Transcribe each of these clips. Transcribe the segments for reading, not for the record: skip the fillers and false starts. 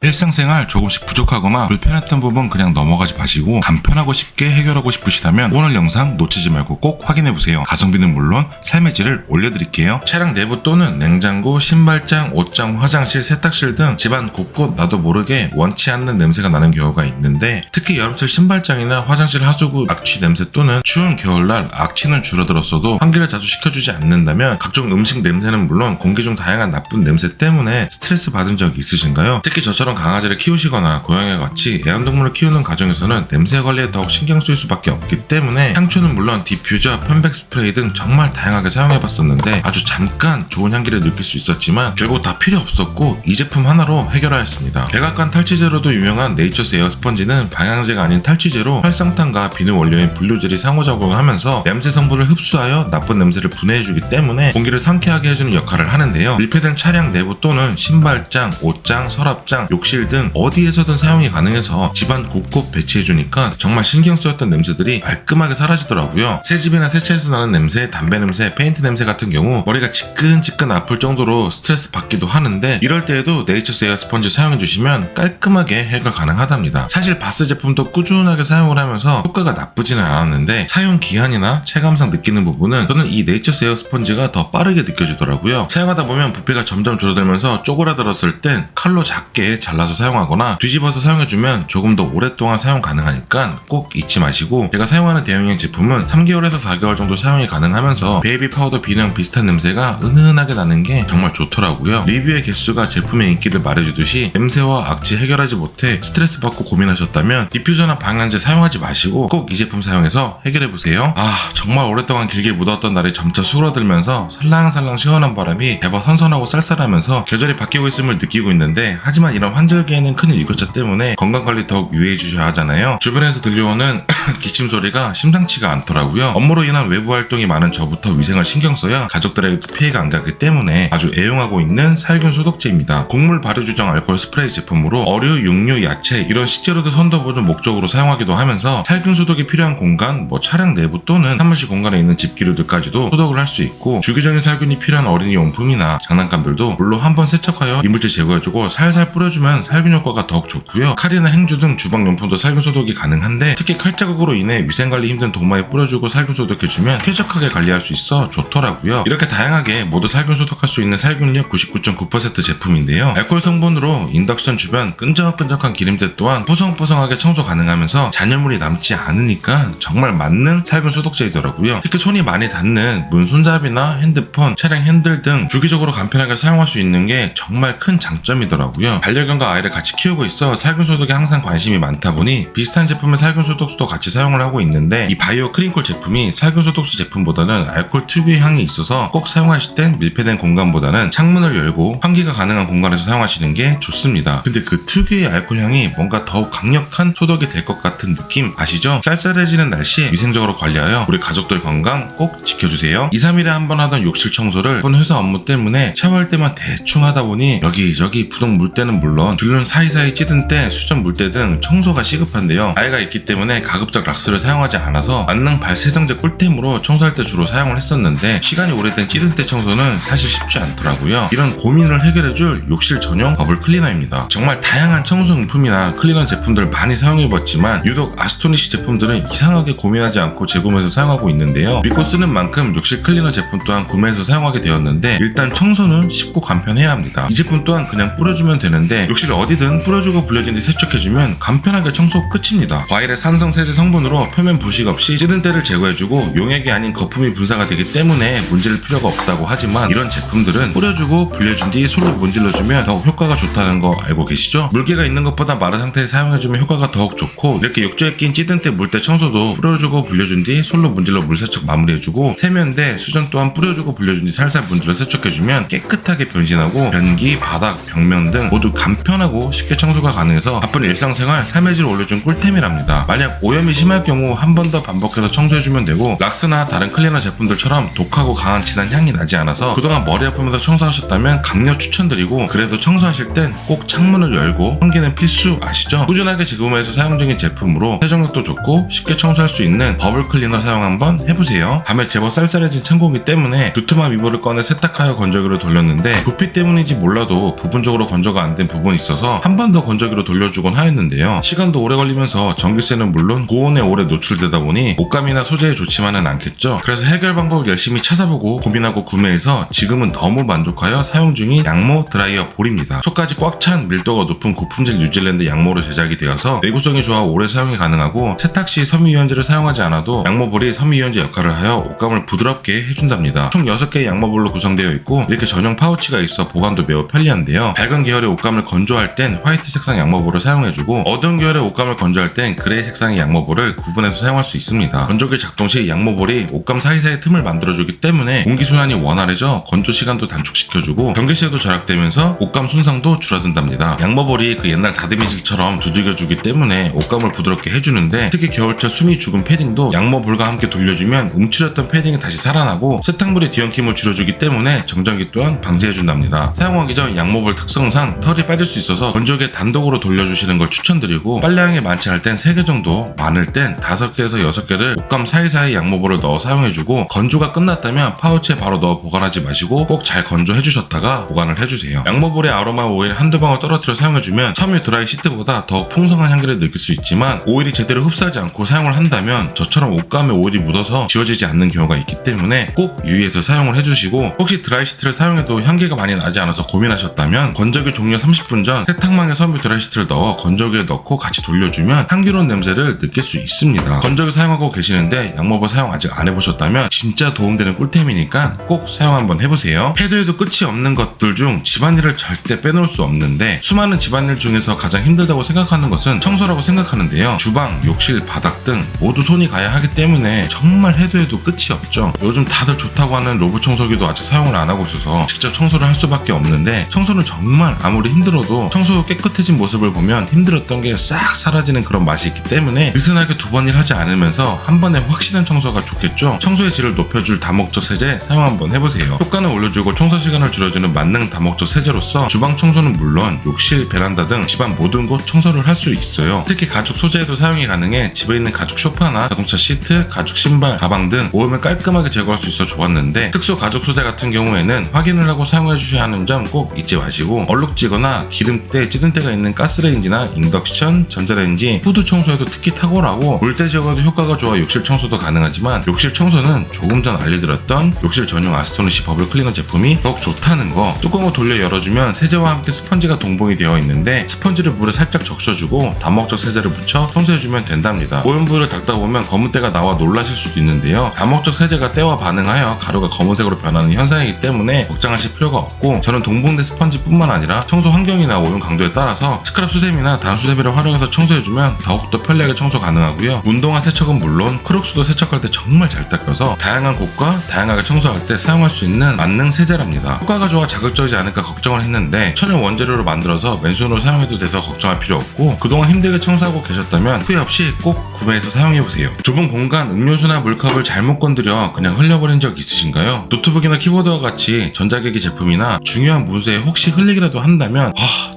일상생활 조금씩 부족하거나 불편했던 부분 그냥 넘어가지 마시고 간편하고 쉽게 해결하고 싶으시다면 오늘 영상 놓치지 말고 꼭 확인해보세요. 가성비는 물론 삶의 질을 올려드릴게요. 차량 내부 또는 냉장고, 신발장, 옷장, 화장실, 세탁실 등 집안 곳곳 나도 모르게 원치 않는 냄새가 나는 경우가 있는데 특히 여름철 신발장이나 화장실 하수구 악취 냄새 또는 추운 겨울날 악취는 줄어들었어도 환기를 자주 시켜주지 않는다면 각종 음식 냄새는 물론 공기 중 다양한 나쁜 냄새 때문에 스트레스 받은 적이 있으신가요? 특히 저처럼 강아지를 키우시거나 고양이와 같이 애완동물을 키우는 가정에서는 냄새 관리에 더욱 신경 쓸 수밖에 없기 때문에 향초는 물론 디퓨저, 편백 스프레이 등 정말 다양하게 사용해봤었는데 아주 잠깐 좋은 향기를 느낄 수 있었지만 결국 다 필요 없었고 이 제품 하나로 해결하였습니다. 백악관 탈취제로도 유명한 네이처스 에어 스펀지는 방향제가 아닌 탈취제로 활성탄과 비누 원료인 분류젤이 상호작용을 하면서 냄새 성분을 흡수하여 나쁜 냄새를 분해해주기 때문에 공기를 상쾌하게 해주는 역할을 하는데요. 밀폐된 차량 내부 또는 신발장, 옷장, 서랍장, 욕실 등 어디에서든 사용이 가능해서 집안 곳곳 배치해주니까 정말 신경 쓰였던 냄새들이 깔끔하게 사라지더라고요. 새집이나 새차에서 나는 냄새, 담배 냄새, 페인트 냄새 같은 경우 머리가 지끈지끈 아플 정도로 스트레스 받기도 하는데 이럴 때에도 네이처스 에어 스펀지 사용해주시면 깔끔하게 해결 가능하답니다. 사실 바스 제품도 꾸준하게 사용을 하면서 효과가 나쁘지는 않았는데 사용 기한이나 체감상 느끼는 부분은 저는 이 네이처스 에어 스펀지가 더 빠르게 느껴지더라고요. 사용하다 보면 부피가 점점 줄어들면서 쪼그라들었을 땐 칼로 작게 잘라서 사용하거나 뒤집어서 사용해주면 조금 더 오랫동안 사용 가능하니까 꼭 잊지 마시고 제가 사용하는 대용량 제품은 3개월에서 4개월 정도 사용이 가능하면서 베이비 파우더 비누랑 비슷한 냄새가 은은하게 나는 게 정말 좋더라고요. 리뷰의 개수가 제품의 인기를 말해주듯이 냄새와 악취 해결하지 못해 스트레스 받고 고민하셨다면 디퓨저나 방향제 사용하지 마시고 꼭 이 제품 사용해서 해결해보세요. 정말 오랫동안 길게 묻었던 날이 점차 수그러들면서 살랑살랑 시원한 바람이 제법 선선하고 쌀쌀하면서 계절이 바뀌고 있음을 느끼고 있는데 하지만 이런 환절기에는 큰 일교차 때문에 건강관리 더욱 유의해 주셔야 하잖아요. 주변에서 들려오는 기침 소리가 심상치가 않더라고요. 업무로 인한 외부 활동이 많은 저부터 위생을 신경 써야 가족들에게도 피해가 안 가기 때문에 아주 애용하고 있는 살균 소독제입니다. 곡물 발효 주정 알코올 스프레이 제품으로 어류, 육류, 야채 이런 식재료들 선도보존 목적으로 사용하기도 하면서 살균 소독이 필요한 공간, 차량 내부 또는 사무실 공간에 있는 집기류들까지도 소독을 할 수 있고 주기적인 살균이 필요한 어린이 용품이나 장난감들도 물로 한번 세척하여 이물질 제거해주고 살살 뿌려주면 살균 효과가 더욱 좋고요. 칼이나 행주 등 주방용품도 살균 소독이 가능한데 특히 칼자국으로 인해 위생관리 힘든 도마에 뿌려주고 살균 소독해주면 쾌적하게 관리할 수 있어 좋더라고요. 이렇게 다양하게 모두 살균 소독할 수 있는 살균력 99.9% 제품인데요. 알코올 성분으로 인덕션 주변 끈적끈적한 기름때 또한 뽀송뽀송하게 청소 가능하면서 잔여물이 남지 않으니까 정말 맞는 살균 소독제이더라고요. 특히 손이 많이 닿는 문 손잡이나 핸드폰, 차량 핸들 등 주기적으로 간편하게 사용할 수 있는 게 정말 큰 장점이더라고요. 반려견과 아이를 같이 키우고 있어 살균 소독에 항상 관심이 많다 보니 비슷한 제품의 살균 소독수도 같이 사용을 하고 있는데 이 바이오 크린콜 제품이 살균 소독수 제품보다는 알코올 특유의 향이 있어서 꼭 사용하실 땐 밀폐된 공간보다는 창문을 열고 환기가 가능한 공간에서 사용하시는 게 좋습니다. 근데 그 특유의 알코올 향이 뭔가 더욱 강력한 소독이 될 것 같은 느낌 아시죠? 쌀쌀해지는 날씨에 위생적으로 관리하여 우리 가족들 건강 꼭 지켜주세요. 2-3일에 한 번 하던 욕실 청소를 이번 회사 업무 때문에 샤워할 때만 대충 하다 보니 여기저기 부동 물때는 물론 줄눈 사이사이 찌든 때, 수전 물때 등 청소가 시급한데요. 아이가 있기 때문에 가급적 락스를 사용하지 않아서 만능 발 세정제 꿀템으로 청소할 때 주로 사용을 했었는데 시간이 오래된 찌든 때 청소는 사실 쉽지 않더라고요. 이런 고민을 해결해줄 욕실 전용 버블 클리너입니다. 정말 다양한 청소용품이나 클리너 제품들 많이 사용해봤지만 유독 아스토니시 제품들은 이상하게 고민하지 않고 재구매해서 사용하고 있는데요. 믿고 쓰는 만큼 욕실 클리너 제품 또한 구매해서 사용하게 되었는데 일단 청소는 쉽고 간편해야 합니다. 이 제품 또한 그냥 뿌려주면 되는데 욕실 어디든 뿌려주고 불려진 뒤 세척해주면 간편하게 청소 끝입니다. 과일의 산성 세제 성분으로 표면 부식 없이 찌든 때를 제거해주고 용액이 아닌 거품이 분사가 되기 때문에 문질 필요가 없다고 하지만 이런 제품들은 뿌려주고 불려준 뒤 솔로 문질러주면 더욱 효과가 좋다는 거 알고 계시죠? 물기가 있는 것보다 마른 상태에 사용해주면 효과가 더욱 좋고 이렇게 욕조에 낀 찌든 때 물때 청소도 뿌려주고 불려준 뒤 솔로 문질러 물세척 마무리해주고 세면대, 수전 또한 뿌려주고 불려준 뒤 살살 문질러 세척해주면 깨끗하게 변신하고 변기, 바닥, 벽면 등 모두 간편하고 쉽게 청소가 가능해서 바쁜 일상생활 삶의 질을 올려준 꿀템이랍니다. 만약 오염이 오염이 심할 경우 한 번 더 반복해서 청소해주면 되고, 락스나 다른 클리너 제품들처럼 독하고 강한 진한 향이 나지 않아서 그동안 머리 아프면서 청소하셨다면 강력 추천드리고, 그래도 청소하실 땐 꼭 창문을 열고 환기는 필수 아시죠? 꾸준하게 지금에서 사용 중인 제품으로 세정력도 좋고 쉽게 청소할 수 있는 버블 클리너 사용 한번 해보세요. 밤에 제법 쌀쌀해진 창고기 때문에 두툼한 미보를 꺼내 세탁하여 건조기로 돌렸는데 부피 때문인지 몰라도 부분적으로 건조가 안 된 부분이 있어서 한 번 더 건조기로 돌려주곤 하였는데요. 시간도 오래 걸리면서 전기세는 물론 고온에 오래 노출되다 보니 옷감이나 소재에 좋지만은 않겠죠. 그래서 해결 방법을 열심히 찾아보고 고민하고 구매해서 지금은 너무 만족하여 사용 중인 양모 드라이어 볼입니다. 속까지 꽉 찬 밀도가 높은 고품질 뉴질랜드 양모로 제작이 되어서 내구성이 좋아 오래 사용이 가능하고, 세탁 시 섬유유연제를 사용하지 않아도 양모볼이 섬유유연제 역할을 하여 옷감을 부드럽게 해준답니다. 총 6개의 양모볼로 구성되어 있고 이렇게 전용 파우치가 있어 보관도 매우 편리한데요. 밝은 계열의 옷감을 건조할 땐 화이트 색상 양모볼을 사용해주고, 어두운 계열의 옷감을 건조할 땐 그레이 색상의 양모볼을 구분해서 사용할 수 있습니다. 건조기 작동 시 양모볼이 옷감 사이사이 틈을 만들어주기 때문에 공기순환이 원활해져 건조 시간도 단축시켜주고 전기세도 절약되면서 옷감 손상도 줄어든답니다. 양모볼이 그 옛날 다듬이질처럼 두들겨주기 때문에 옷감을 부드럽게 해주는데, 특히 겨울철 숨이 죽은 패딩도 양모볼과 함께 돌려주면 움츠렸던 패딩이 다시 살아나고 세탁물의 뒤엉킴을 줄여주기 때문에 정전기 또한 방지해준답니다. 사용하기 전 양모볼 특성상 털이 빠질 수 있어서 건조기에 단독으로 돌려주시는 걸 추천드리고, 빨래량이 많지 않을 땐 3개 정도, 많을 땐 5개에서 6개를 옷감 사이사이 양모볼을 넣어 사용해주고, 건조가 끝났다면 파우치에 바로 넣어 보관하지 마시고 꼭 잘 건조해주셨다가 보관을 해주세요. 양모볼에 아로마 오일 한두 방울 떨어뜨려 사용해주면 섬유 드라이 시트보다 더욱 풍성한 향기를 느낄 수 있지만, 오일이 제대로 흡수하지 않고 사용을 한다면 저처럼 옷감에 오일이 묻어서 지워지지 않는 경우가 있기 때문에 꼭 유의해서 사용을 해주시고, 혹시 드라이 시트를 사용해도 향기가 많이 나지 않아서 고민하셨다면 건조기 종료 30분 전 세탁망에 섬유 드라이 시트를 넣어 건조기에 넣고 같이 돌려주면 향기로운 냄새를 느낄 수 있습니다. 건조기 사용하고 계시는데 양모볼 사용 아직 안 해보셨다면 진짜 도움되는 꿀템이니까 꼭 사용 한번 해보세요. 해도 해도 끝이 없는 것들 중 집안일을 절대 빼놓을 수 없는데, 수많은 집안일 중에서 가장 힘들다고 생각하는 것은 청소라고 생각하는데요. 주방, 욕실, 바닥 등 모두 손이 가야 하기 때문에 정말 해도 해도 끝이 없죠. 요즘 다들 좋다고 하는 로봇 청소기도 아직 사용을 안 하고 있어서 직접 청소를 할 수밖에 없는데, 청소는 정말 아무리 힘들어도 청소 후 깨끗해진 모습을 보면 힘들었던 게 싹 사라지는 그런 맛이 있기 때문에 느슨하게 두 번 일 하지 않으면서 한 번에 확실한 청소가 좋겠죠. 청소의 질을 높여줄 다목적 세제 사용 한번 해보세요. 효과는 올려주고 청소 시간을 줄여주는 만능 다목적 세제로서 주방 청소는 물론 욕실, 베란다 등 집안 모든 곳 청소를 할 수 있어요. 특히 가죽 소재에도 사용이 가능해 집에 있는 가죽 소파나 자동차 시트, 가죽 신발, 가방 등 오염을 깔끔하게 제거할 수 있어 좋았는데, 특수 가죽 소재 같은 경우에는 확인을 하고 사용해 주셔야 하는 점 꼭 잊지 마시고, 얼룩지거나 기름때, 찌든 때가 있는 가스레인지나 인덕션, 전자레인지, 후드 청소에도 특히 탁월하고 물때 제거도 효과가 좋아 욕실 청소도 가능하지만, 욕실 청소는 조금 전 알려드렸던 욕실 전용 아스토니시 버블 클리너 제품이 더욱 좋다는 거. 뚜껑을 돌려 열어주면 세제와 함께 스펀지가 동봉이 되어 있는데, 스펀지를 물에 살짝 적셔주고 다목적 세제를 묻혀 청소해주면 된답니다. 오염 부위를 닦다 보면 검은 때가 나와 놀라실 수도 있는데요. 다목적 세제가 때와 반응하여 가루가 검은색으로 변하는 현상이기 때문에 걱정하실 필요가 없고, 저는 동봉된 스펀지뿐만 아니라 청소 환경이나 오염 강도에 따라서 스크럽 수세미나 단수세미를 활용해서 청소해주면 더욱더 편리하게 청소 가능하고요. 운동화 세척은 물론 크록스도 세척할 때 정말 잘 닦여서 다양한 곳과 다양하게 청소할 때 사용할 수 있는 만능 세제랍니다. 효과가 좋아 자극적이지 않을까 걱정을 했는데, 천연 원재료로 만들어서 맨손으로 사용해도 돼서 걱정할 필요 없고, 그동안 힘들게 청소하고 계셨다면 후회 없이 꼭 구매해서 사용해보세요. 좁은 공간, 음료수나 물컵을 잘못 건드려 그냥 흘려버린 적 있으신가요? 노트북이나 키보드와 같이 전자기기 제품이나 중요한 문서에 혹시 흘리기라도 한다면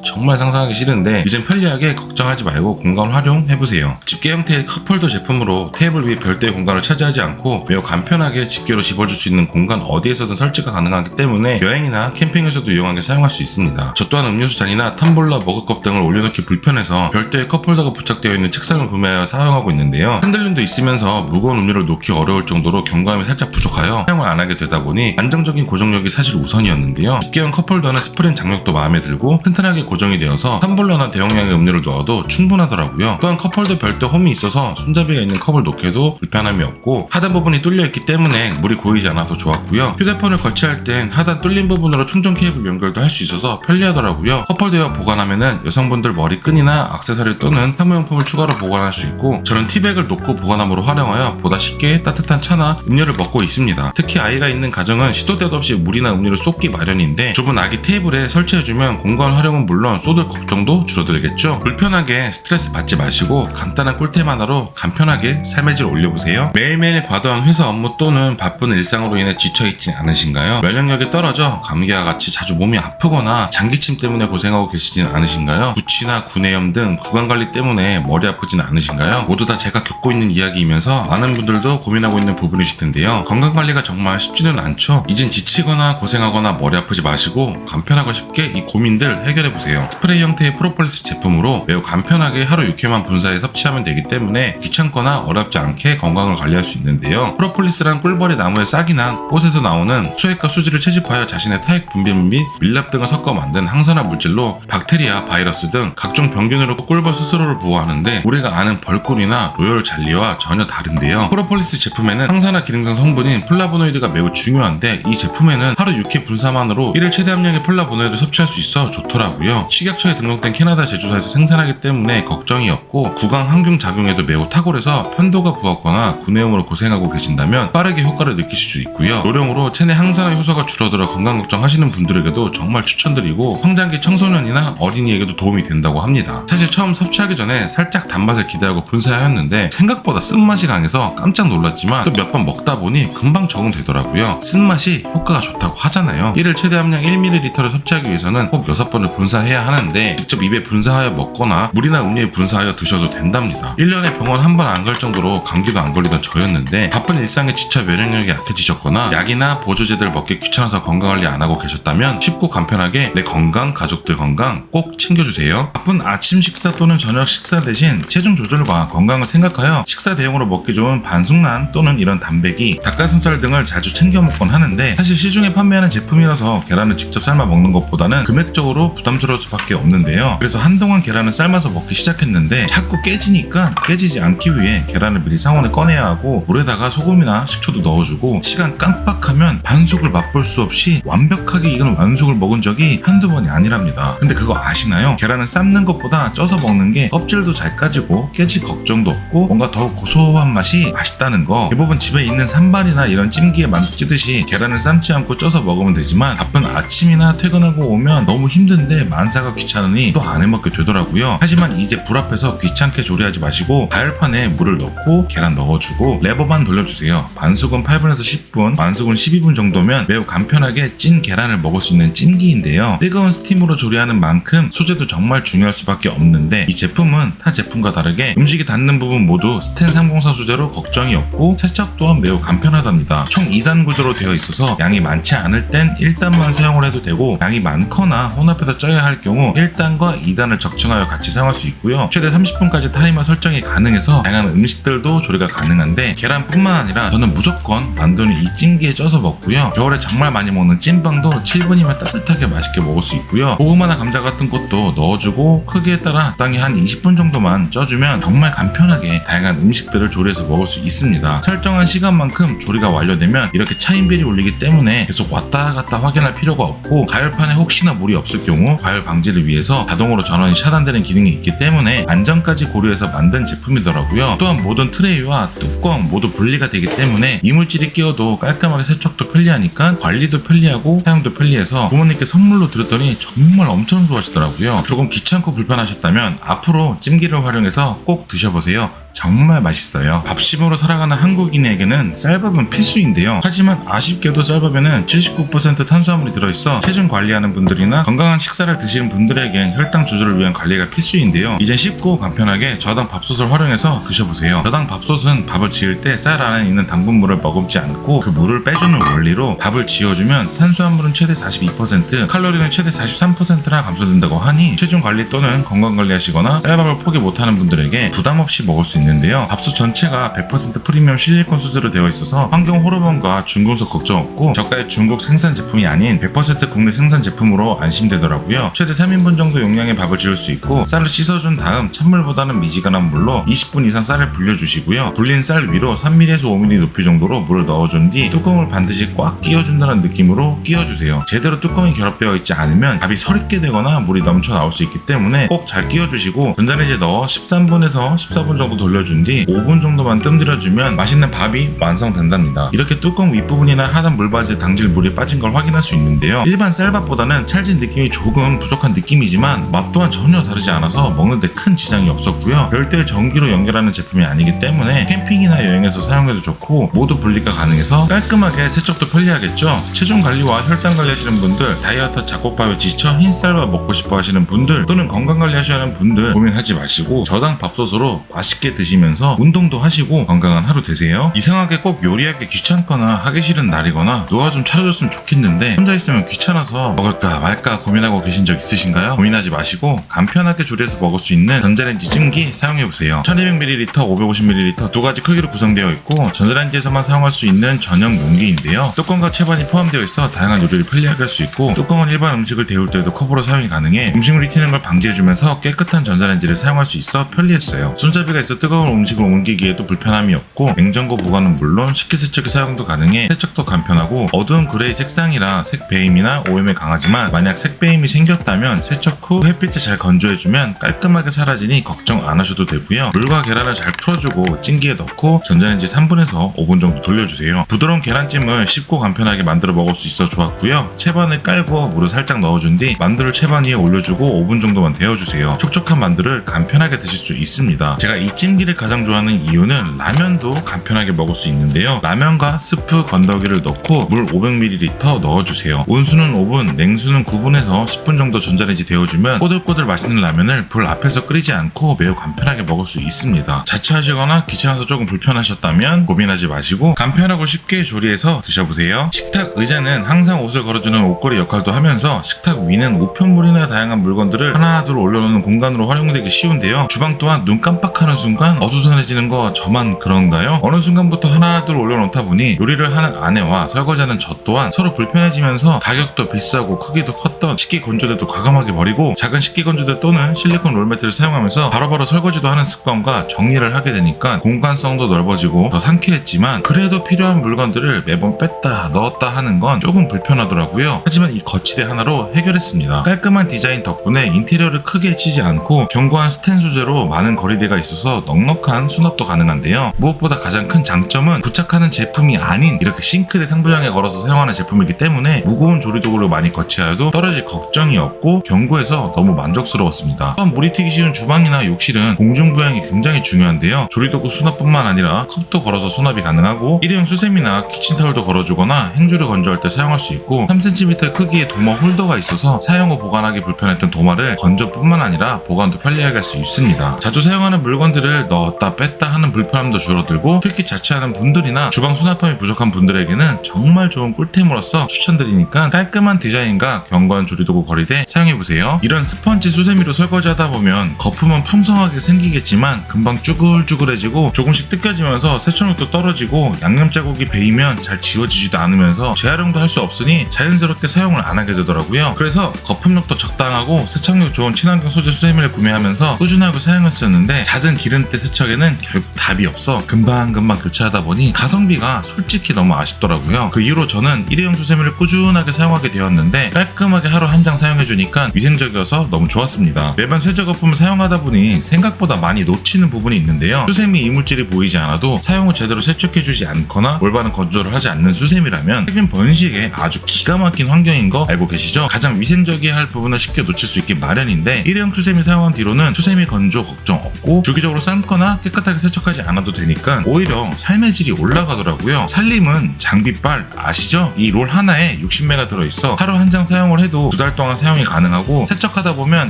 정말 상상하기 싫은데, 이젠 편리하게 걱정하지 말고 공간 활용해보세요. 집게 형태의 컵홀더 제품으로 테이블 위에 별도의 공간을 차지하지 않고 매우 간편하게 집게로 집어줄 수 있는 공간 어디에서든 설치가 가능하기 때문에 여행이나 캠핑에서도 유용하게 사용할 수 있습니다. 저 또한 음료수 잔이나 텀블러, 머그컵 등을 올려놓기 불편해서 별도의 컵홀더가 부착되어 있는 책상을 구매하여 사용하고 있는데요. 핸들림도 있으면서 무거운 음료를 놓기 어려울 정도로 견고함이 살짝 부족하여 사용을 안 하게 되다 보니 안정적인 고정력이 사실 우선이었는데요. 집게형 컵홀더는 스프링 장력도 마음에 들고 튼튼하게 고정이 되어서 텀블러나 대용량의 음료를 넣어도 충분하더라고요. 또한 컵홀더 별도 홈이 있어서 손잡이가 있는 컵을 놓기에도 불편함이 없고, 하단 부분이 뚫려있기 때문에 물이 고이지 않아서 좋았고요. 휴대폰을 거치할 땐 하단 뚫린 부분으로 충전 케이블 연결도 할 수 있어서 편리하더라고요. 컵홀더에 보관하면은 여성분들 머리끈이나 액세서리 또는 사무용품을 추가로 보관할 수 있고, 저는 티백을 놓고 보관함으로 활용하여 보다 쉽게 따뜻한 차나 음료를 먹고 있습니다. 특히 아이가 있는 가정은 시도 때도 없이 물이나 음료를 쏟기 마련인데, 좁은 아기 테이블에 설치해주면 공간 활용은 물론 쏟을 걱정도 줄어들겠죠. 불편하게 스트레스 받지 마시고 간단한 꿀템 살찜 하나로 간편하게 삶의 질 올려보세요. 매일매일 과도한 회사 업무 또는 바쁜 일상으로 인해 지쳐있진 않으신가요? 면역력이 떨어져 감기와 같이 자주 몸이 아프거나 장기침 때문에 고생하고 계시진 않으신가요? 구취나 구내염 등 구강관리 때문에 머리 아프진 않으신가요? 모두 다 제가 겪고 있는 이야기이면서 많은 분들도 고민하고 있는 부분이실 텐데요. 건강관리가 정말 쉽지는 않죠. 이젠 지치거나 고생하거나 머리 아프지 마시고 간편하고 쉽게 이 고민들 해결해보세요. 스프레이 형태의 프로폴리스 제품으로 매우 간편하게 하루 6회만 분사해 섭취하면 되기 때문에 귀찮거나 어렵지 않게 건강을 관리할 수 있는데요. 프로폴리스란 꿀벌이 나무의 싹이나 꽃에서 나오는 수액과 수지를 채집하여 자신의 타액 분비물 및 밀랍 등을 섞어 만든 항산화 물질로 박테리아, 바이러스 등 각종 병균으로 꿀벌 스스로를 보호하는데 우리가 아는 벌꿀이나 로열 젤리와 전혀 다른데요. 프로폴리스 제품에는 항산화 기능성 성분인 플라보노이드가 매우 중요한데 이 제품에는 하루 6회 분사만으로 1일 최대 함량의 플라보노이드를 섭취할 수 있어 좋더라고요. 식약처에 등록된 캐나다 제조사에서 생산하기 때문에 걱정이 없고 구강 항균 작용에도 매우 탁월해서 편도가 부었거나 구내염으로 고생하고 계신다면 빠르게 효과를 느끼실 수 있고요. 요령으로 체내 항산화 효소가 줄어들어 건강 걱정하시는 분들에게도 정말 추천드리고 성장기 청소년이나 어린이에게도 도움이 된다고 합니다. 사실 처음 섭취하기 전에 살짝 단맛을 기대하고 분사하였는데 생각보다 쓴맛이 강해서 깜짝 놀랐지만 또 몇 번 먹다 보니 금방 적응되더라고요. 쓴맛이 효과가 좋다고 하잖아요. 1일 최대 함량 1ml를 섭취하기 위해서는 꼭 6번을 분사해야 하는데 직접 입에 분사하여 먹거나 물이나 음료에 분사하여 드셔도 된답니다. 1년에 병원 한 번 안 갈 정도로 감기도 안 걸리던 저였는데 바쁜 일상에 지쳐 면역력이 약해지셨거나 약이나 보조제들 먹기 귀찮아서 건강관리 안 하고 계셨다면 쉽고 간편하게 내 건강, 가족들 건강 꼭 챙겨주세요. 바쁜 아침 식사 또는 저녁 식사 대신 체중 조절과 건강을 생각하여 식사 대용으로 먹기 좋은 반숙란 또는 이런 단백이 닭가슴살 등을 자주 챙겨 먹곤 하는데 사실 시중에 판매하는 제품이라서 계란을 직접 삶아 먹는 것보다는 금액적으로 부담스러울 수밖에 없는데요. 그래서 한동안 계란을 삶아서 먹기 시작했는데 자꾸 깨지니까 깨지지 않기 위해 계란을 미리 상온에 꺼내야 하고 물에다가 소금이나 식초도 넣어주고 시간 깜빡하면 반숙을 맛볼 수 없이 완벽하게 익은 완숙을 먹은 적이 한두 번이 아니랍니다. 근데 그거 아시나요? 계란은 삶는 것보다 쪄서 먹는 게 껍질도 잘 까지고 깨질 걱정도 없고 뭔가 더 고소한 맛이 맛있다는 거. 대부분 집에 있는 산발이나 이런 찜기에 만두 찌듯이 계란을 삶지 않고 쪄서 먹으면 되지만 바쁜 아침이나 퇴근하고 오면 너무 힘든데 만사가 귀찮으니 또 안 해먹게 되더라고요. 하지만 이제 불 앞에서 귀찮게 조리하지 마시고 가열판에 물을 넣고 계란 넣어주고 레버만 돌려주세요. 반숙은 8분에서 10분, 완숙은 12분 정도면 매우 간편하게 찐 계란을 먹을 수 있는 찜기인데요. 뜨거운 스팀으로 조리하는 만큼 소재도 정말 중요할 수밖에 없는데 이 제품은 타 제품과 다르게 음식이 닿는 부분 모두 스텐 304 소재로 걱정이 없고 세척 또한 매우 간편하답니다. 총 2단 구조로 되어 있어서 양이 많지 않을 땐 1단만 사용을 해도 되고 양이 많거나 혼합해서 쪄야 할 경우 1단과 2단을 적층하여 같이 사용할 수 있고요. 최대 30분까지 타이머 설정이 가능해서 다양한 음식들도 조리가 가능한데 계란뿐만 아니라 저는 무조건 만두는 이 찜기에 쪄서 먹고요. 겨울에 정말 많이 먹는 찐빵도 7분이면 따뜻하게 맛있게 먹을 수 있고요. 고구마나 감자 같은 것도 넣어주고 크기에 따라 적당히 한 20분 정도만 쪄주면 정말 간편하게 다양한 음식들을 조리해서 먹을 수 있습니다. 설정한 시간만큼 조리가 완료되면 이렇게 차인벨이 울리기 때문에 계속 왔다 갔다 확인할 필요가 없고 가열판에 혹시나 물이 없을 경우 가열 방지를 위해서 자동으로 전원이 차단되는 기능이 있기 때문에 안전까지 고려해서 만든 제품이더라고요. 또한 모든 트레이와 뚜껑 모두 분리가 되기 때문에 이물질이 끼어도 깔끔하게 세척도 편리하니까 관리도 편리하고 사용도 편리해서 부모님께 선물로 드렸더니 정말 엄청 좋아하시더라고요. 조금 귀찮고 불편하셨다면 앞으로 찜기를 활용해서 꼭 드셔보세요. 정말 맛있어요. 밥심으로 살아가는 한국인에게는 쌀밥은 필수인데요. 하지만 아쉽게도 쌀밥에는 79% 탄수화물이 들어있어 체중 관리하는 분들이나 건강한 식사를 드시는 분들에겐 혈당 조절을 위한 관리가 필수인데요. 이젠 쉽고 간편하게 저당 밥솥을 활용해서 드셔보세요. 저당 밥솥은 밥을 지을 때 쌀 안에 있는 당분물을 머금지 않고 그 물을 빼주는 원리로 밥을 지어주면 탄수화물은 최대 42%, 칼로리는 최대 43%나 감소된다고 하니 체중 관리 또는 건강 관리하시거나 쌀밥을 포기 못하는 분들에게 부담 없이 먹을 수 있는데요. 밥솥 전체가 100% 프리미엄 실리콘 소재로 되어 있어서 환경 호르몬과 중금속 걱정 없고 저가의 중국 생산 제품이 아닌 100% 국내 생산 제품으로 안심되더라고요. 최대 3인분 정도 용량의 밥을 지을 수 있고 쌀을 씻어준 다음 찬물보다는 미지근한 물로 20분 이상 쌀을 불려주시고요. 불린 쌀 위로 3mm에서 5mm 높이 정도로 물을 넣어준 뒤 뚜껑을 반드시 꽉 끼워준다는 느낌으로 끼워주세요. 제대로 뚜껑이 결합되어 있지 않으면 밥이 서릿게 되거나 물이 넘쳐 나올 수 있기 때문에 꼭 잘 끼워주시고 전자레인지에 넣어 13분에서 14분 정도 올려준 뒤 5분 정도만 뜸들여주면 맛있는 밥이 완성된답니다. 이렇게 뚜껑 윗부분이나 하단 물바지에 당질 물이 빠진 걸 확인할 수 있는데요. 일반 쌀밥보다는 찰진 느낌이 조금 부족한 느낌이지만 맛 또한 전혀 다르지 않아서 먹는데 큰 지장이 없었고요. 별도의 전기로 연결하는 제품이 아니기 때문에 캠핑이나 여행에서 사용해도 좋고 모두 분리가 가능해서 깔끔하게 세척도 편리하겠죠. 체중 관리와 혈당 관리 하시는 분들, 다이어트 잡곡밥에 지쳐 흰쌀밥 먹고 싶어 하시는 분들, 또는 건강 관리 하셔야 하는 분들 고민하지 마시고 저당 밥솥으로 맛있게 드시면서 운동도 하시고 건강한 하루 되세요. 이상하게 꼭 요리하기 귀찮거나 하기 싫은 날이거나 누가 좀 차려줬으면 좋겠는데 혼자 있으면 귀찮아서 먹을까 말까 고민하고 계신 적 있으신가요? 고민하지 마시고 간편하게 조리해서 먹을 수 있는 전자레인지 찜기 사용해보세요. 1200ml, 550ml 두 가지 크기로 구성되어 있고 전자레인지에서만 사용할 수 있는 전용 용기인데요. 뚜껑과 채반이 포함되어 있어 다양한 요리를 편리하게 할 수 있고 뚜껑은 일반 음식을 데울 때도 컵으로 사용이 가능해 음식물이 튀는 걸 방지해주면서 깨끗한 전자레인지를 사용할 수 있어 편리했어요. 손잡이가 있어 뜨거운 음식을 옮기기에도 불편함이 없고 냉장고 보관은 물론 식기세척기 사용도 가능해 세척도 간편하고 어두운 그레이 색상이라 색배임이나 오염에 강하지만 만약 색배임이 생겼다면 세척 후 햇빛에 잘 건조해주면 깔끔하게 사라지니 걱정 안 하셔도 되고요. 물과 계란을 잘 풀어주고 찜기에 넣고 전자레인지 3분에서 5분 정도 돌려주세요. 부드러운 계란찜을 쉽고 간편하게 만들어 먹을 수 있어 좋았고요. 채반을 깔고 물을 살짝 넣어준 뒤 만두를 채반 위에 올려주고 5분 정도만 데워주세요. 촉촉한 만두를 간편하게 드실 수 있습니다. 제가 이 찜기를 가장 좋아하는 이유는 라면도 간편하게 먹을 수 있는데요. 라면과 스프 건더기를 넣고 물 500ml 넣어주세요. 온수는 5분, 냉수는 9분에서 10분 정도 전자레인지 데워주면 꼬들꼬들 맛있는 라면을 불 앞에서 끓이지 않고 매우 간편하게 먹을 수 있습니다. 자취하시거나 귀찮아서 조금 불편하셨다면 고민하지 마시고 간편하고 쉽게 조리해서 드셔보세요. 식탁 의자는 항상 옷을 걸어주는 옷걸이 역할도 하면서 식탁 위는 우편물이나 다양한 물건들을 하나 둘 올려놓는 공간으로 활용되기 쉬운데요. 주방 또한 눈 깜빡하는 순간 어수선해지는 거 저만 그런가요? 어느 순간부터 하나 둘 올려놓다 보니 요리를 하는 아내와 설거지하는 저 또한 서로 불편해지면서 가격도 비싸고 크기도 컸던 식기 건조대도 과감하게 버리고 작은 식기 건조대 또는 실리콘 롤매트를 사용하면서 바로바로 설거지도 하는 습관과 정리를 하게 되니까 공간성도 넓어지고 더 상쾌했지만 그래도 필요한 물건들을 매번 뺐다 넣었다 하는 건 조금 불편하더라고요. 하지만 이 거치대 하나로 해결했습니다. 깔끔한 디자인 덕분에 인테리어를 크게 치지 않고 견고한 스텐 소재로 많은 거리대가 있어서 넉넉한 수납도 가능한데요. 무엇보다 가장 큰 장점은 부착하는 제품이 아닌 이렇게 싱크대 상부장에 걸어서 사용하는 제품이기 때문에 무거운 조리도구를 많이 거치하여도 떨어질 걱정이 없고 견고해서 너무 만족스러웠습니다. 또한 물이 튀기 쉬운 주방이나 욕실은 공중부양이 굉장히 중요한데요. 조리도구 수납뿐만 아니라 컵도 걸어서 수납이 가능하고 일회용 수세미나 키친타올도 걸어주거나 행주를 건조할 때 사용할 수 있고 3cm 크기의 도마 홀더가 있어서 사용 후 보관하기 불편했던 도마를 건조뿐만 아니라 보관도 편리하게 할 수 있습니다. 자주 사용하는 물건들을 넣었다 뺐다 하는 불편함도 줄어들고 특히 자취하는 분들이나 주방 수납함이 부족한 분들에게는 정말 좋은 꿀템으로서 추천드리니까 깔끔한 디자인과 견고한 조리도구 거리대 사용해보세요. 이런 스펀지 수세미로 설거지하다 보면 거품은 풍성하게 생기겠지만 금방 쭈글쭈글해지고 조금씩 뜯겨지면서 세척력도 떨어지고 양념 자국이 배이면 잘 지워지지도 않으면서 재활용도 할 수 없으니 자연스럽게 사용을 안 하게 되더라고요. 그래서 거품력도 적당하고 세척력 좋은 친환경 소재 수세미를 구매하면서 꾸준하게 사용했었는데 잦은 기름때 세척에는 결국 답이 없어 금방금방 교체하다 보니 가성비가 솔직히 너무 아쉽더라고요. 그 이후로 저는 일회용 수세미를 꾸준하게 사용하게 되었는데 깔끔하게 하루 한 장 사용해주니까 위생적이어서 너무 좋았습니다. 매번 세제 거품을 사용하다 보니 생각보다 많이 놓치는 부분이 있는데요. 수세미 이물질이 보이지 않아도 사용 후 제대로 세척해주지 않거나 올바른 건조를 하지 않는 수세미라면 세균 번식에 아주 기가 막힌 환경인 거 알고 계시죠? 가장 위생적이어야 할 부분을 쉽게 놓칠 수 있기 마련인데 일회용 수세미 사용한 뒤로는 수세미 건조 걱정 없고 주기적으로 삶거나 깨끗하게 세척하지 않아도 되니까 오히려 삶의 질이 올라가더라고요. 살림은 장비빨 아시죠? 이 롤 하나에 60매가 들어있어 하루 한 장 사용을 해도 2달 동안 사용이 가능하고 세척하다 보면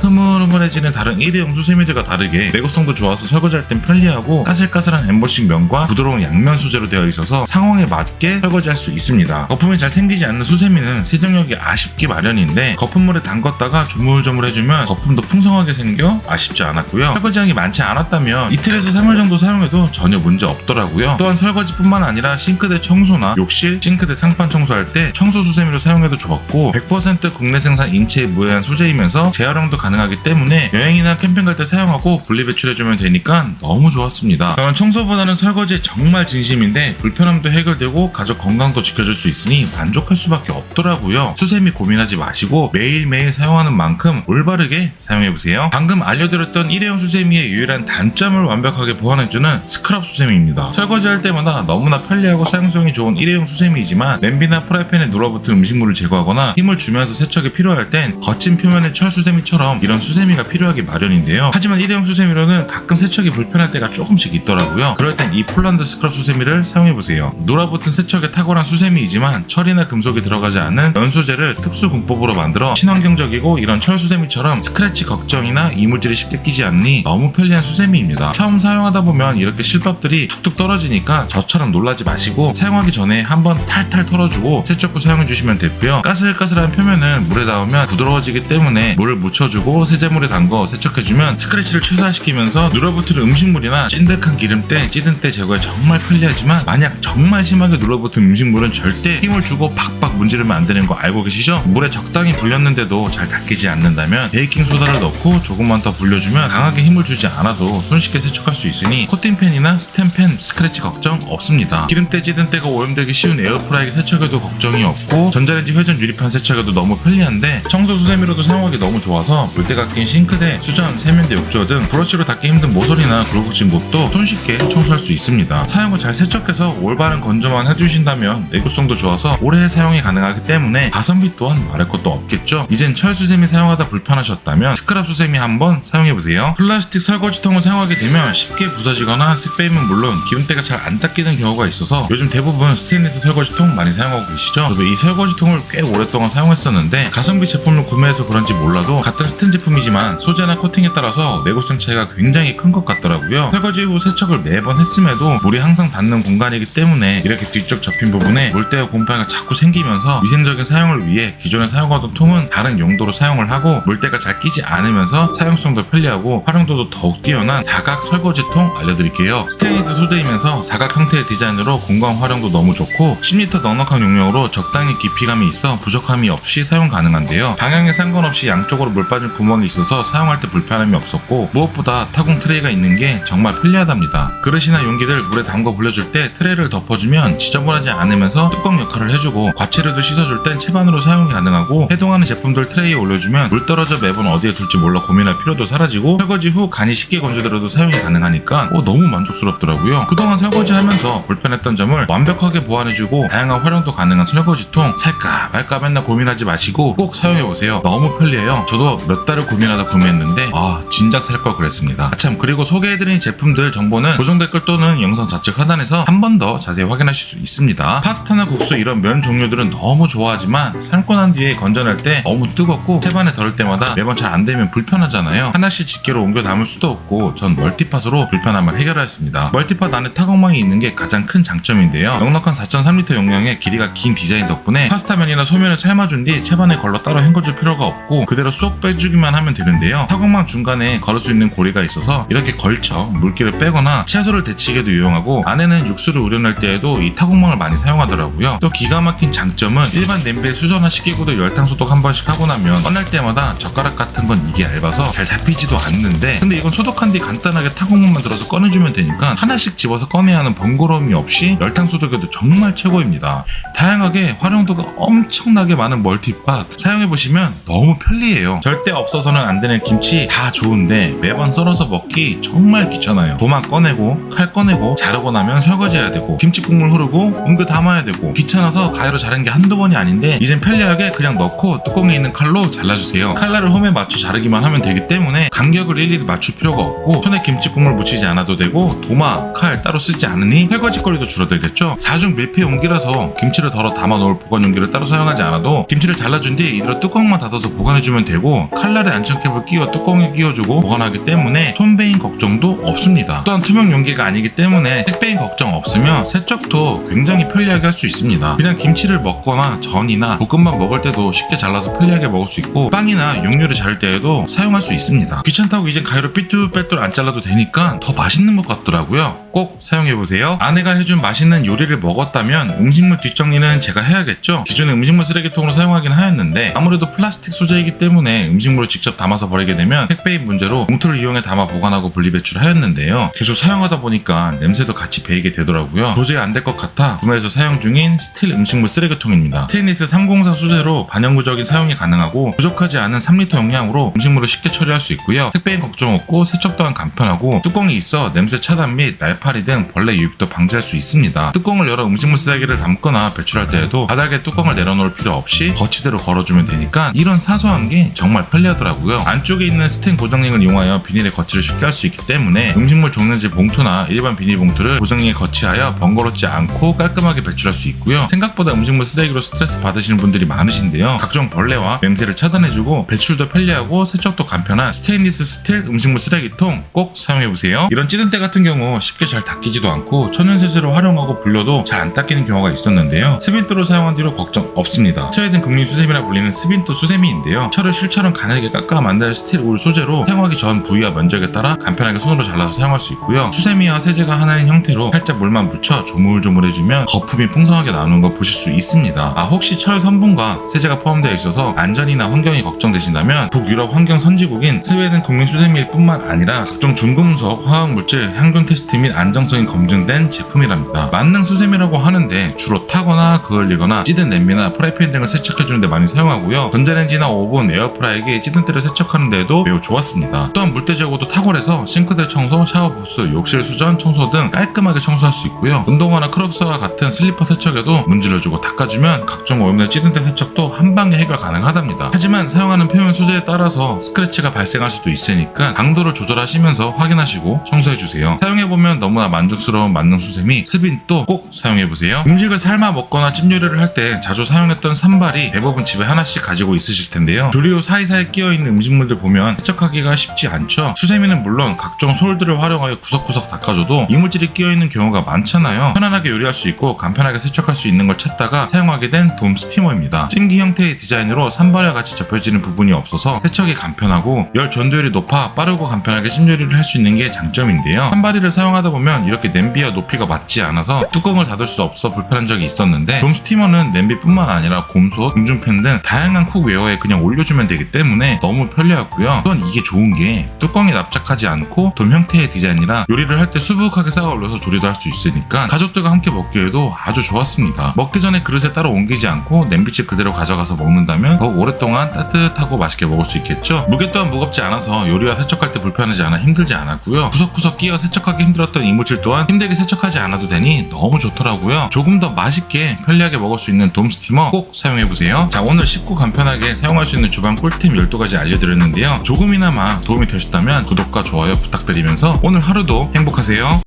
흐물흐물해지는 다른 일회용 수세미들과 다르게 내구성도 좋아서 설거지할 땐 편리하고 까슬까슬한 엠보싱 면과 부드러운 양면 소재로 되어 있어서 상황에 맞게 설거지할 수 있습니다. 거품이 잘 생기지 않는 수세미는 세정력이 아쉽기 마련인데 거품물에 담갔다가 조물조물해주면 거품도 풍성하게 생겨 아쉽지 않았고요. 설거지량이 많지 않았다면 이틀에서 3일 정도 사용해도 전혀 문제 없더라고요. 또한 설거지뿐만 아니라 싱크대 청소나 욕실, 싱크대 상판 청소할 때 청소 수세미로 사용해도 좋았고 100% 국내 생산 인체에 무해한 소재이면서 재활용도 가능하기 때문에 여행이나 캠핑 갈 때 사용하고 분리배출해주면 되니까 너무 좋았습니다. 저는 청소보다는 설거지에 정말 진심인데 불편함도 해결되고 가족 건강도 지켜줄 수 있으니 만족할 수밖에 없더라고요. 수세미 고민하지 마시고 매일매일 사용하는 만큼 올바르게 사용해보세요. 방금 알려드렸던 일회용 수세미의 유일한 단점을 완벽하게 보완해주는 스크럽 수세미입니다. 설거지할 때마다 너무나 편리하고 사용성이 좋은 일회용 수세미이지만 냄비나 프라이팬에 눌러붙은 음식물을 제거하거나 힘을 주면서 세척이 필요할 땐 거친 표면의 철 수세미처럼 이런 수세미가 필요하기 마련인데요. 하지만 일회용 수세미로는 가끔 세척이 불편할 때가 조금씩 있더라고요. 그럴 땐 이 폴란드 스크럽 수세미를 사용해보세요. 눌러붙은 세척에 탁월한 수세미이지만 철이나 금속이 들어가지 않은 연소재를 특수 공법으로 만들어 친환경적이고 이런 철 수세미처럼 스크래치 걱정이나 이물질이 쉽게 끼지 않으니 너무 편리한 수세미입니다. 처음 사용하다 보면 이렇게 실밥들이 툭툭 떨어지니까 저처럼 놀라지 마시고 사용하기 전에 한번 탈탈 털어주고 세척 후 사용해주시면 되고요. 까슬까슬한 표면은 물에 닿으면 부드러워지기 때문에 물을 묻혀주고 세제물에 담궈 세척해주면 스크래치를 최소화시키면서 눌러붙은 음식물이나 찐득한 기름때, 찌든 때 제거에 정말 편리하지만 만약 정말 심하게 눌러붙은 음식물은 절대 힘을 주고 팍팍 문지르면 안 되는 거 알고 계시죠? 물에 적당히 불렸는데도 잘 닦이지 않는다면 베이킹소다를 넣고 조금만 더 불려주면 강하게 힘을 주지 않아도 손쉽게 세척할 수 있으니 코팅팬이나 스텐팬 스크래치 걱정 없습니다. 기름때 찌든 때가 오염되기 쉬운 에어프라이기 세척에도 걱정이 없고 전자레인지 회전 유리판 세척에도 너무 편리한데 청소 수세미로도 사용하기 너무 좋아서 물때가 낀 싱크대, 수전, 세면대 욕조 등 브러쉬로 닦기 힘든 모서리나 구르고진 곳도 손쉽게 청소할 수 있습니다. 사용 후 잘 세척해서 올바른 건조만 해주신다면 내구성도 좋아서 오래 사용이 가능하기 때문에 가성비 또한 말할 것도 없겠죠. 이젠 철 수세미 사용하다 불편하셨다면 스크럽 수세미 한번 사용해보세요. 플라스틱 설거지통을 사용하게 되면 쉽게 부서지거나 습배임은 물론 기름때가 잘 안 닦이는 경우가 있어서 요즘 대부분 스테인리스 설거지통 많이 사용하고 계시죠? 저도 이 설거지통을 꽤 오랫동안 사용했었는데 가성비 제품을 구매해서 그런지 몰라도 같은 스텐 제품이지만 소재나 코팅에 따라서 내구성 차이가 굉장히 큰 것 같더라고요. 설거지 후 세척을 매번 했음에도 물이 항상 닿는 공간이기 때문에 이렇게 뒤쪽 접힌 부분에 물때와 곰팡이가 자꾸 생기면서 위생적인 사용을 위해 기존에 사용하던 통은 다른 용도로 사용을 하고 물때가 잘 끼지 않으면서 사용성도 편리하고 활용도도 더욱 뛰어난 사각 설거지통 알려드릴게요. 스테인리스 소재이면서 사각 형태의 디자인으로 공간 활용도 너무 좋고 10리터 넉넉한 용량으로 적당히 깊이감이 있어 부족함이 없이 사용 가능한데요. 방향에 상관없이 양쪽으로 물 빠진 구멍이 있어서 사용할 때 불편함이 없었고 무엇보다 타공 트레이가 있는 게 정말 편리하답니다. 그릇이나 용기들 물에 담궈 불려줄 때 트레이를 덮어주면 지저분하지 않으면서 뚜껑 역할을 해주고 과채류도 씻어줄 땐 채반으로 사용이 가능하고 해동하는 제품들 트레이에 올려주면 물 떨어져 매번 어디에 둘지 몰라 고민할 필요도 사라지고 설거지 후 간이 쉽게 건조되어도 사용이 가능하니까 너무 만족스럽더라고요. 그동안 설거지하면서 불편했던 점을 완벽하게 보완해주고 다양한 활용도 가능한 설거지통 살까 말까 맨날 고민하지 마시고 꼭 사용해보세요. 너무 편리해요. 저도 몇 달을 고민하다 구매했는데 진작 살 걸 그랬습니다. 참 그리고 소개해드린 제품들 정보는 고정 댓글 또는 영상 좌측 하단에서 한 번 더 자세히 확인하실 수 있습니다. 파스타나 국수 이런 면 종류들은 너무 좋아하지만 삶고 난 뒤에 건져낼 때 너무 뜨겁고 채반에 덜을 때마다 매번 잘 안되면 불편하잖아요. 하나씩 집게로 옮겨 담을 수도 없고 전 멀티팟으로 불편함을 해결하였습니다. 멀티팟 안에 타공망이 있는 게 가장 큰 장점인데요. 넉넉한 4.3L 용량의 길이가 긴 디자인 덕분에 파스타면이나 소면을 삶아준 뒤 채반에 걸러 따로 헹궈줄 필요가 없고 그대로 쏙 빼주기만 하면 되는데요. 타공망 중간에 걸을 수 있는 고리가 있어서 이렇게 걸쳐 물기를 빼거나 채소를 데치기에도 유용하고 안에는 육수를 우려낼 때에도 이 타공망을 많이 사용하더라고요. 또 기가 막힌 장점은 일반 냄비에 수저나 식기구도 열탕 소독 한 번씩 하고 나면 꺼낼 때마다 젓가락 같은 건 이게 얇아서 잘 잡히지도 않는데 근데 이건 소독한 뒤 간단하게 타공망만 들어서 꺼내주면 되니까 하나씩 집어서 꺼내야 하는 번거로움이 없이 열탕 소독에도 정말 최고입니다. 다양하게 활용도가 엄청나게 많은 멀티팟 사용해보시면 너무 편리해요. 절대 없어서는 안 되는 김치 다 좋은데 매번 썰어서 먹기 정말 귀찮아요. 도마 꺼내고 칼 꺼내고 자르고 나면 설거지해야 되고 김치 국물 흐르고 옮겨 담아야 되고 귀찮아서 가위로 자른 게 한두 번이 아닌데 이젠 편리하게 그냥 넣고 뚜껑에 있는 칼로 잘라주세요. 칼날을 홈에 맞춰 자르기만 하면 되기 때문에 간격을 일일이 맞출 필요가 없고 손에 김치 국물 묻히지 않아도 되고 도마, 칼 따로 쓰지 않으니 설거지거리도 줄어들겠죠. 4중 밀폐 용기라서 김치를 덜어 담아 놓을 보관 용기를 따로 사용하지 않아도 김치를 잘라준 뒤 이대로 뚜껑만 닫아서 보관해주면 되고 칼날에 안전캡을 끼워 뚜껑에 끼워주고 보관하기 때문에 손배인 걱정도 없습니다. 또한 투명 용기가 아니기 때문에 색배인 걱정 없으며 세척도 굉장히 편리하게 할 수 있습니다. 그냥 김치를 먹거나 전이나 볶음밥 먹을 때도 쉽게 잘라서 편리하게 먹을 수 있고 빵이나 육류를 자를 때에도 사용할 수 있습니다. 귀찮다고 이제 가위로 삐뚤빼뚤 안 잘라도 되니까 더 맛있는 것 같더라고요. 꼭 사용해보세요. 아내가 해준 맛있는 요리를 먹었다면 음식물 뒷정리는 제가 해야겠죠. 기존에 음식물 쓰레기통으로 사용하긴 하였는데 아무래도 플라스틱 소재이기 때문에 음식물을 직접 담아서 버리게 되면 택배인 문제로 봉투를 이용해 담아 보관하고 분리배출하였는데 하였는데요. 계속 사용하다 보니까 냄새도 같이 배이게 되더라고요. 도저히 안 될 것 같아 구매해서 사용 중인 스틸 음식물 쓰레기통입니다. 스테인리스 304 소재로 반영구적인 사용이 가능하고 부족하지 않은 3리터 용량으로 음식물을 쉽게 처리할 수 있고요. 택배인 걱정 없고 세척 또한 간편하고 뚜껑이 있어 냄새 차단 및 날파리 등 벌레 유입도 방지할 수 있습니다. 뚜껑을 열어 음식물 쓰레기를 담거나 배출할 때에도 바닥에 뚜껑을 내려놓을 필요 없이 거치대로 걸어주면 되니까 이런 사소한 게 정말 편리하더라고요. 안쪽에 있는 스텐 고정링을 이용하여 비닐의 거치를 쉽게 할 수 있기 때문에 음식물 종량제 봉투나 일반 비닐 봉투를 고정링에 거치하여 번거롭지 않고 깔끔하게 배출할 수 있고요. 생각보다 음식물 쓰레기로 스트레스 받으시는 분들이 많으신데요. 각종 벌레와 냄새를 차단해주고 배출도 편리하고 세척도 간편한 스테인리스 스틸 음식물 쓰레기통 꼭 사용해보세요. 이런 찌든 때 같은 경우 쉽게 잘 닦이지도 않고 천연세제로 활용하고 불려도 잘 안 닦이는 경우가 있었는데요. 스빈토를 사용한 뒤로 걱정 없습니다. 스웨덴 국민 수세미라 불리는 스빈토 수세미인데요. 철을 실처럼 가늘게 깎아 만든 스틸 울 소재로 사용하기 전 부위와 면적에 따라 간편하게 손으로 잘라서 사용할 수 있고요. 수세미와 세제가 하나인 형태로 살짝 물만 묻혀 조물조물해주면 거품이 풍성하게 나오는 거 보실 수 있습니다. 혹시 철 성분과 세제가 포함되어 있어서 안전이나 환경이 걱정되신다면 북유럽 환경 선진국인 스웨덴 국민 수세미일 뿐만 아니라 각종 중금속, 화학물질, 향균 테스트 및 안정성이 검증된 제품이랍니다. 만능 수세미라고 하는데 주로 타거나 그을리거나 찌든 냄비나 프라이팬 등을 세척해주는데 많이 사용하고요. 전자레인지나 오븐, 에어프라이기 찌든 때를 세척하는 데에도 매우 좋았습니다. 또한 물때 제거도 탁월해서 싱크대 청소, 샤워부스, 욕실 수전, 청소 등 깔끔하게 청소할 수 있고요. 운동화나 크롭스와 같은 슬리퍼 세척에도 문질러주고 닦아주면 각종 오염된 찌든 때 세척도 한방에 해결 가능하답니다. 하지만 사용하는 표면 소재에 따라서 스크래치가 발생할 수도 있으니까 강도를 조절하시면서 확인하시고 청소해주세요. 사용해보면 너무나 만족스러운 만능 수세미 스빈토 꼭 사용해보세요. 음식을 삶아 먹거나 찜 요리를 할 때 자주 사용했던 산발이 대부분 집에 하나씩 가지고 있으실 텐데요. 조리후 사이사이 끼어있는 음식물들 보면 세척하기가 쉽지 않죠. 수세미는 물론 각종 솔들을 활용하여 구석구석 닦아줘도 이물질이 끼어있는 경우가 많잖아요. 편안하게 요리할 수 있고 간편하게 세척할 수 있는 걸 찾다가 사용하게 된 돔 스티머입니다. 찜기 형태의 디자인으로 산발과 같이 접혀지는 부분이 없어서 세척이 간편하고 열 전도율이 높아 빠르고 간편하게 찜 요리를 할 수 있는 게 장점인데요. 산발이를 사용하다 보면 이렇게 냄비와 높이가 맞지 않아서 뚜껑을 닫을 수 없어 불편한 적이 있었는데 돔 스티머는 냄비뿐만 아니라 곰솥, 궁중팬 등 다양한 쿡웨어에 그냥 올려주면 되기 때문에 너무 편리하고요. 또한 이게 좋은 게 뚜껑이 납작하지 않고 돔 형태의 디자인이라 요리를 할 때 수북하게 쌓아 올려서 조리도 할 수 있으니까 가족들과 함께 먹기에도 아주 좋았습니다. 먹기 전에 그릇에 따로 옮기지 않고 냄비집 그대로 가져가서 먹는다면 더욱 오랫동안 따뜻하고 맛있게 먹을 수 있겠죠. 무게 또한 무겁지 않아서 요리와 세척할 때 불편하지 않아 힘들지 않았고요. 구석구석 끼어 세척하기 힘들었던 이물질 또한 힘들게 세척하지 않아도 되니 너무 좋더라고요. 조금 더 맛있게 편리하게 먹을 수 있는 돔 스티머 꼭 사용해보세요. 자, 오늘 쉽고 간편하게 사용할 수 있는 주방 꿀팁 12가지 알려드렸는데요. 조금이나마 도움이 되셨다면 구독과 좋아요 부탁드리면서 오늘 하루도 행복하세요.